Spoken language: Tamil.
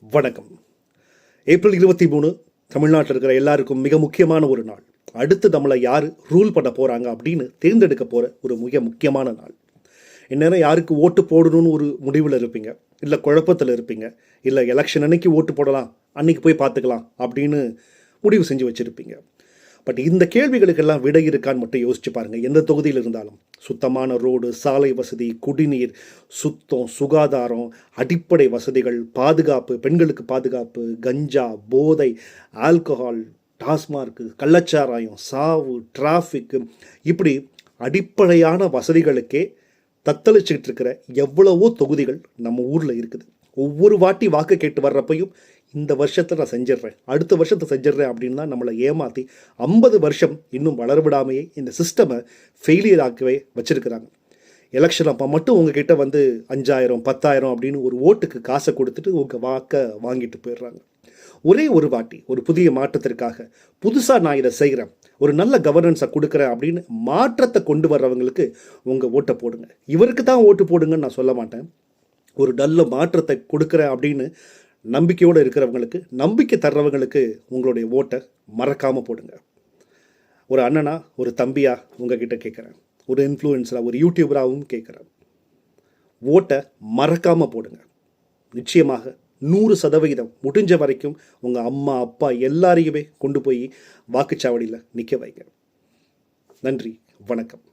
வணக்கம். ஏப்ரல் 23 தமிழ்நாட்டில் இருக்கிற எல்லாருக்கும் மிக முக்கியமான ஒரு நாள். அடுத்து நம்மளை யார் ரூல் பண்ண போகிறாங்க அப்படின்னு தேர்ந்தெடுக்க போகிற ஒரு மிக முக்கியமான நாள். இந்நேரம் யாருக்கு ஓட்டு போடணும்னு ஒரு முடிவில் இருப்பீங்க, இல்லை குழப்பத்தில் இருப்பீங்க, இல்லை எலெக்ஷன் அன்னைக்கு ஓட்டு போடலாம், அன்னைக்கு போய் பார்த்துக்கலாம் அப்படின்னு முடிவு செஞ்சு வச்சுருப்பீங்க. பட் இந்த கேள்விகளுக்கெல்லாம் விடை இருக்கான்னு மட்டும் யோசிச்சு பாருங்கள். எந்த தொகுதியில் இருந்தாலும் சுத்தமான ரோடு, சாலை வசதி, குடிநீர், சுத்தம், சுகாதாரம், அடிப்படை வசதிகள், பாதுகாப்பு, பெண்களுக்கு பாதுகாப்பு, கஞ்சா, போதை, ஆல்கஹால், டாஸ்மார்க்கு, கள்ளச்சாராயம், சாவு, டிராஃபிக்கு, இப்படி அடிப்படையான வசதிகளுக்கே தத்தளிச்சுக்கிட்டு இருக்கிற எவ்வளவோ தொகுதிகள் நம்ம ஊரில் இருக்குது. ஒவ்வொரு வாட்டி வாக்கு கேட்டு வர்றப்பையும் இந்த வருஷத்தை நான் செஞ்சிடுறேன், அடுத்த வருஷத்தை செஞ்சிடுறேன் அப்படின்னு தான் நம்மளை ஏமாற்றி 50 வருஷம் இன்னும் வளரவிடாமையே இந்த சிஸ்டமை ஃபெயிலியர் ஆக்கவே வச்சுருக்கிறாங்க. எலெக்ஷன் அப்போ மட்டும் உங்ககிட்ட வந்து 5000 10,000 அப்படின்னு ஒரு ஓட்டுக்கு காசை கொடுத்துட்டு உங்கள் வாக்கை வாங்கிட்டு போயிடுறாங்க. ஒரே ஒரு வாட்டி ஒரு புதிய மாற்றத்திற்காக புதுசாக நான் இதை செய்கிறேன், ஒரு நல்ல கவர்னன்ஸை கொடுக்குறேன் அப்படின்னு மாற்றத்தை கொண்டு வர்றவங்களுக்கு உங்கள் ஓட்டை போடுங்க. இவருக்கு தான் ஓட்டு போடுங்கன்னு நான் சொல்ல மாட்டேன். ஒரு நல்ல மாற்றத்தை கொடுக்குறேன் அப்படின்னு நம்பிக்கையோடு இருக்கிறவங்களுக்கு, நம்பிக்கை தர்றவங்களுக்கு உங்களுடைய ஓட்டை மறக்காமல் போடுங்க. ஒரு அண்ணனா, ஒரு தம்பியா உங்ககிட்ட கேட்குறேன், ஒரு இன்ஃப்ளூயன்ஸராக, ஒரு யூடியூபராகவும் கேட்குறேன், ஓட்டை மறக்காமல் போடுங்க. நிச்சயமாக 100% முடிஞ்ச வரைக்கும் உங்கள் அம்மா அப்பா எல்லாரையுமே கொண்டு போய் வாக்குச்சாவடியில் நிற்க வைங்க. நன்றி, வணக்கம்.